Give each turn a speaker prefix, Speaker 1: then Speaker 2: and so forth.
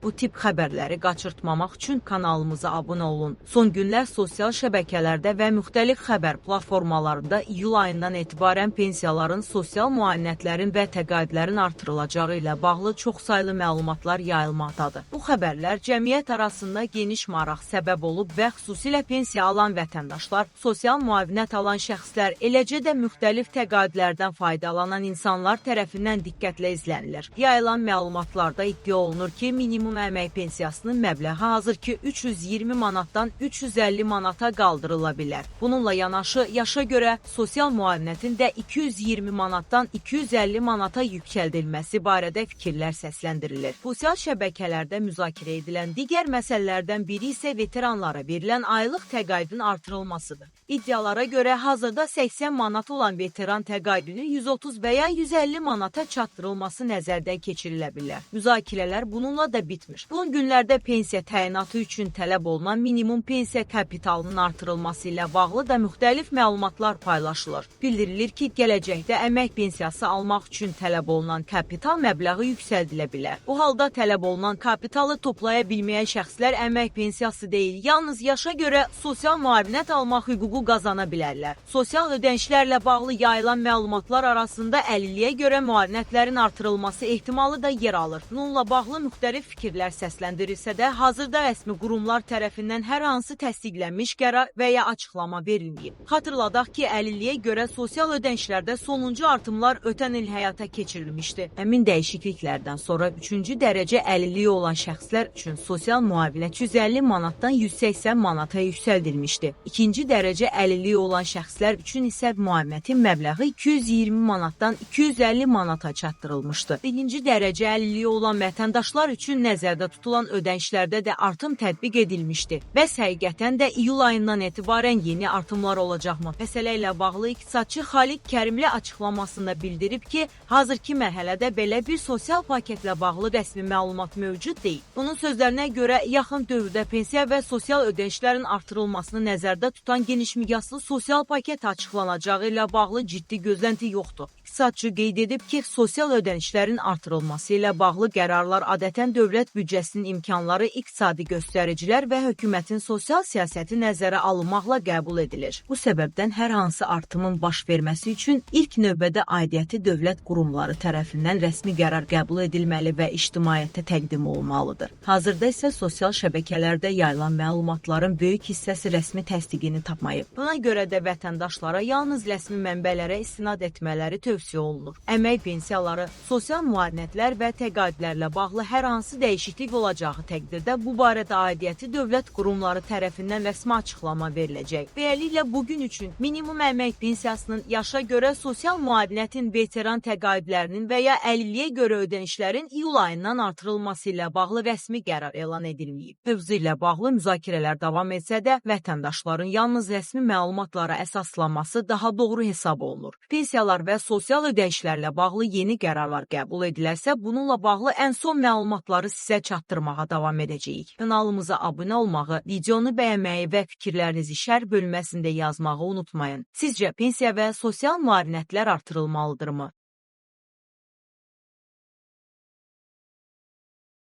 Speaker 1: Bu tip xəbərləri qaçırtmamaq üçün kanalımıza abunə olun. Son günlər sosial şəbəkələrdə və müxtəlif xəbər platformalarında iyul ayından etibarən pensiyaların, sosial müayinətlərin və təqaüdlərin artırılacağı ilə bağlı çoxsaylı məlumatlar yayılmaqdadır. Bu xəbərlər cəmiyyət arasında geniş maraq səbəb olub və xüsusilə pensiya alan vətəndaşlar, sosial müavinət alan şəxslər, eləcə də müxtəlif təqaüdlərdən faydalanan insanlar tərəfindən diqqətlə izlənilir. Yayılan məlumatlarda iddia olunur ki, minimum əmək pensiyasının məbləği hazırki 320 manatdan 350 manata qaldırıla bilər. Bununla yanaşı, yaşa görə sosial müavinətin də 220 manatdan 250 manata yüksəldilməsi barədə fikirlər səsləndirilir. Sosial şəbəkələrdə müzakirə edilən digər məsələlərdən biri isə veteranlara verilən aylıq təqaüdün artırılmasıdır. İddialara görə hazırda 80 manat olan veteran təqaüdünün 130 və ya 150 manata çatdırılması nəzərdən keçirilə bilər. Müzakirələr bununla da bitmir. Bu günlərdə pensiya təyinatı üçün tələb olunan minimum pensiya kapitalının artırılması ilə bağlı da müxtəlif məlumatlar paylaşılır. Bildirilir ki, gələcəkdə əmək pensiyası almaq üçün tələb olunan kapital məbləği yüksəldilə bilər. Bu halda tələb olunan kapitalı toplaya bilməyən şəxslər əmək pensiyası deyil, yalnız yaşa görə sosial müavinət almaq hüququ qazana bilərlər. Sosial ödənişlərlə bağlı yayılan məlumatlar arasında əlilliyə görə müavinətlərin artırılması ehtimalı da yer alır. Bununla bağlı müxtəlif fikirlər səsləndirilsə də, hazırda rəsmi qurumlar tərəfindən hər hansı təsdiqlənmiş qərar və ya açıqlama verilməyib. Xatırladaq ki, əlilliyə görə sosial ödənişlərdə sonuncu artımlar ötən il həyata keçirilmişdi. Həmin dəyişikliklərdən sonra 3-cü dərəcə əlilliyi olan şəxslər üçün sosial müavinət 150 manatdan 180 manata yüksəldilmişdi. İkinci dərəcə əlilliyi olan şəxslər üçün isə müavinətin məbləği 220 manatdan 250 manata çatdırılmışdı. Birinci dərəcə əlilliyi olan vətəndaşlar üçün nəzərdə tutulan ödənişlərdə də artım tətbiq edilmişdi. Bəs həqiqətən də iyul ayından etibarən yeni artımlar olacaqmı? Məsələ ilə bağlı iqtisadçı Xalid Kərimli açıqlamasında bildirib ki, hazırki mərhələdə belə bir sosial paketlə bağlı rəsmi məlumat mövcud deyil. Bunun sözlərinə görə yaxın dövrdə pensiya və sosial ödənişlərin artırılmasını nəzərdə tutan geniş miqyaslı sosial paket açıqlanacağı ilə bağlı ciddi gözlənti yoxdur. İqtisadçı qeyd edib ki, sosial ödənişlərin artırılması ilə bağlı qərarlar adətən dövlət büdcəsinin imkanları, iqtisadi göstəricilər və hökumətin sosial siyasəti nəzərə alınmaqla qəbul edilir. Bu səbəbdən hər hansı artımın baş verməsi üçün ilk növbədə aidiyyəti dövlət qurumları tərəfindən rəsmi qərar qəbul edilməli və ictimaiyyətə təqdim olunmalıdır. Hazırda isə sosial şəbəkələrdə yayılan məlumatların böyük hissəsi rəsmi təsdiqini tapmayıb. Buna görə də vətəndaşlara yalnız rəsmi mənbələrə istinad etmələri tövsiyə olunur. Əmək pensiyaları, sosial müavinətlər və təqaüdlərlə bağlı hər hansı dəyişiklik olacağı təqdirdə bu barədə aidiyyəti dövlət qurumları tərəfindən rəsmi açıqlama veriləcək. Beləliklə, bugün üçün minimum əmək pensiyasının, yaşa görə sosial müavinətin, veteran təqaüdlərinin və ya əlilliyə görə ödənişlərin iyul ayından artırılması ilə bağlı rəsmi qərar elan edilməyib. Mövzu ilə bağlı müzakirələr davam etsə də, vətəndaşların yalnız rəsmi məlumatlara əsaslanması daha doğru hesab olunur. Pensiyalar və sosial ödənişlərlə bağlı yeni qərarlar qəbul edilərsə, bununla bağlı ən son məlumatları sizə çatdırmağa davam edəcəyik. Kanalımıza abunə olmağı, videonu bəyənməyi və fikirlərinizi şərh bölməsində yazmağı unutmayın. Sizcə pensiya və sosial müavinətlər artırılmalıdırmı?